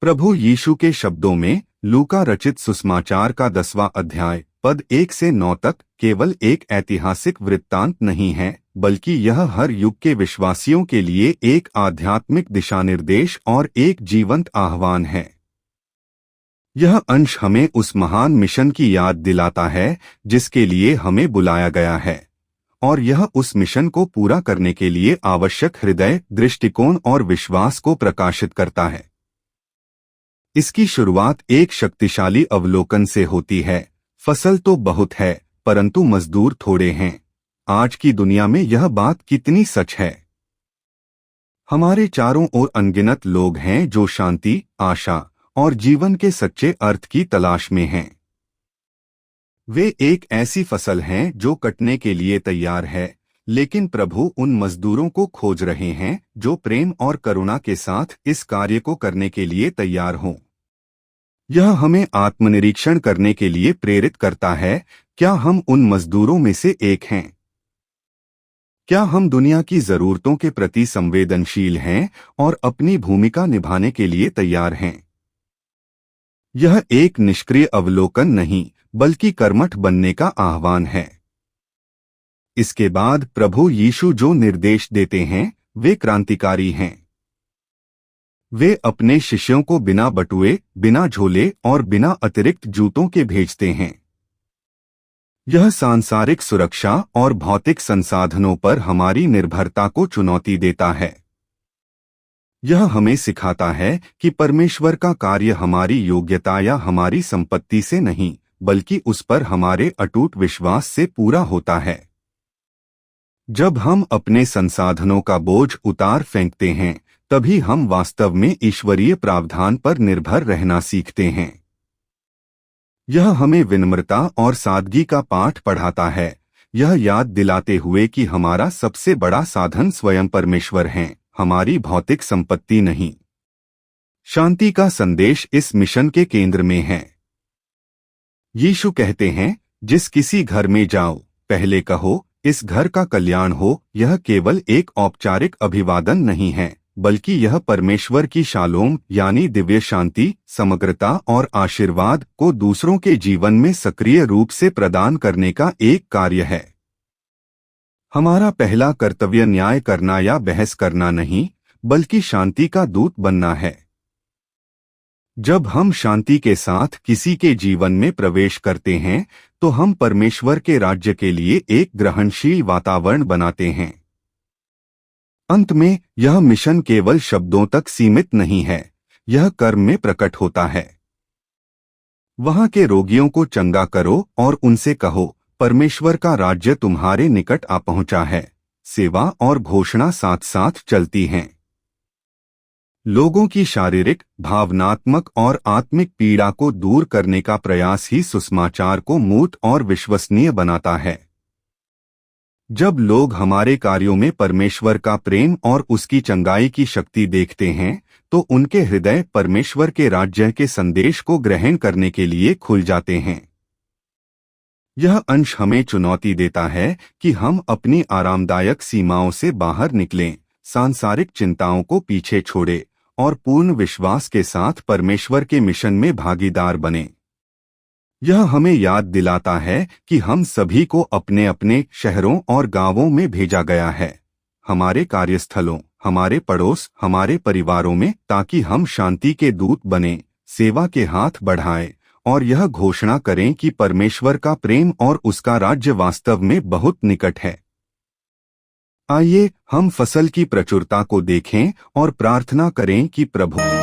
प्रभु यीशु के शब्दों में लूका रचित सुसमाचार का 10वां अध्याय पद 1 से 9 तक केवल एक ऐतिहासिक वृत्तांत नहीं है, बल्कि यह हर युग के विश्वासियों के लिए एक आध्यात्मिक दिशानिर्देश और एक जीवंत आह्वान है। यह अंश हमें उस महान मिशन की याद दिलाता है जिसके लिए हमें बुलाया गया है, और यह उस मिशन को पूरा करने के लिए आवश्यक हृदय, दृष्टिकोण और विश्वास को प्रकाशित करता है। इसकी शुरुआत एक शक्तिशाली अवलोकन से होती है। फसल तो बहुत है, परंतु मजदूर थोड़े हैं। आज की दुनिया में यह बात कितनी सच है। हमारे चारों ओर अनगिनत लोग हैं जो शांति, आशा और जीवन के सच्चे अर्थ की तलाश में हैं। वे एक ऐसी फसल हैं जो कटने के लिए तैयार है, लेकिन प्रभु उन मजदूरों को खोज रहे हैं जो प्रेम और करुणा के साथ इस कार्य को करने के लिए तैयार हों। यह हमें आत्मनिरीक्षण करने के लिए प्रेरित करता है। क्या हम उन मजदूरों में से एक हैं? क्या हम दुनिया की जरूरतों के प्रति संवेदनशील हैं और अपनी भूमिका निभाने के लिए तैयार हैं? यह एक निष्क्रिय अवलोकन नहीं, बल्कि कर्मठ बनने का आह्वान है। इसके बाद प्रभु यीशु जो निर्देश देते हैं वे क्रांतिकारी हैं। वे अपने शिष्यों को बिना बटुए, बिना झोले और बिना अतिरिक्त जूतों के भेजते हैं। यह सांसारिक सुरक्षा और भौतिक संसाधनों पर हमारी निर्भरता को चुनौती देता है। यह हमें सिखाता है कि परमेश्वर का कार्य हमारी योग्यता या हमारी संपत्ति से नहीं, बल्कि उस पर हमारे अटूट विश्वास से पूरा होता है। जब हम अपने संसाधनों का बोझ उतार फेंकते हैं, तभी हम वास्तव में ईश्वरीय प्रावधान पर निर्भर रहना सीखते हैं। यह हमें विनम्रता और सादगी का पाठ पढ़ाता है, यह याद दिलाते हुए कि हमारा सबसे बड़ा साधन स्वयं परमेश्वर हैं, हमारी भौतिक संपत्ति नहीं। शांति का संदेश इस मिशन के केंद्र में है। यीशु कहते हैं, जिस किसी घर में जाओ, पहले कहो, इस घर का कल्याण हो। यह केवल एक औपचारिक अभिवादन नहीं है, बल्कि यह परमेश्वर की शालोम यानी दिव्य शांति, समग्रता और आशीर्वाद को दूसरों के जीवन में सक्रिय रूप से प्रदान करने का एक कार्य है। हमारा पहला कर्तव्य न्याय करना या बहस करना नहीं, बल्कि शांति का दूत बनना है। जब हम शांति के साथ किसी के जीवन में प्रवेश करते हैं, तो हम परमेश्वर के राज्य के लिए एक ग्रहणशील वातावरण बनाते हैं। अंत में यह मिशन केवल शब्दों तक सीमित नहीं है, यह कर्म में प्रकट होता है। वहां के रोगियों को चंगा करो और उनसे कहो, परमेश्वर का राज्य तुम्हारे निकट आ पहुंचा है। सेवा और घोषणा साथ साथ चलती हैं। लोगों की शारीरिक, भावनात्मक और आत्मिक पीड़ा को दूर करने का प्रयास ही सुसमाचार को मूर्त और विश्वसनीय बनाता है। जब लोग हमारे कार्यों में परमेश्वर का प्रेम और उसकी चंगाई की शक्ति देखते हैं, तो उनके हृदय परमेश्वर के राज्य के संदेश को ग्रहण करने के लिए खुल जाते हैं। यह अंश हमें चुनौती देता है कि हम अपनी आरामदायक सीमाओं से बाहर निकलें, सांसारिक चिंताओं को पीछे छोड़ें और पूर्ण विश्वास के साथ परमेश्वर के मिशन में भागीदार बनें। यह हमें याद दिलाता है कि हम सभी को अपने अपने शहरों और गांवों में भेजा गया है, हमारे कार्यस्थलों, हमारे पड़ोस, हमारे परिवारों में, ताकि हम शांति के दूत बनें, सेवा के हाथ बढ़ाएं और यह घोषणा करें कि परमेश्वर का प्रेम और उसका राज्य वास्तव में बहुत निकट है। आइए हम फसल की प्रचुरता को देखें और प्रार्थना करें कि प्रभु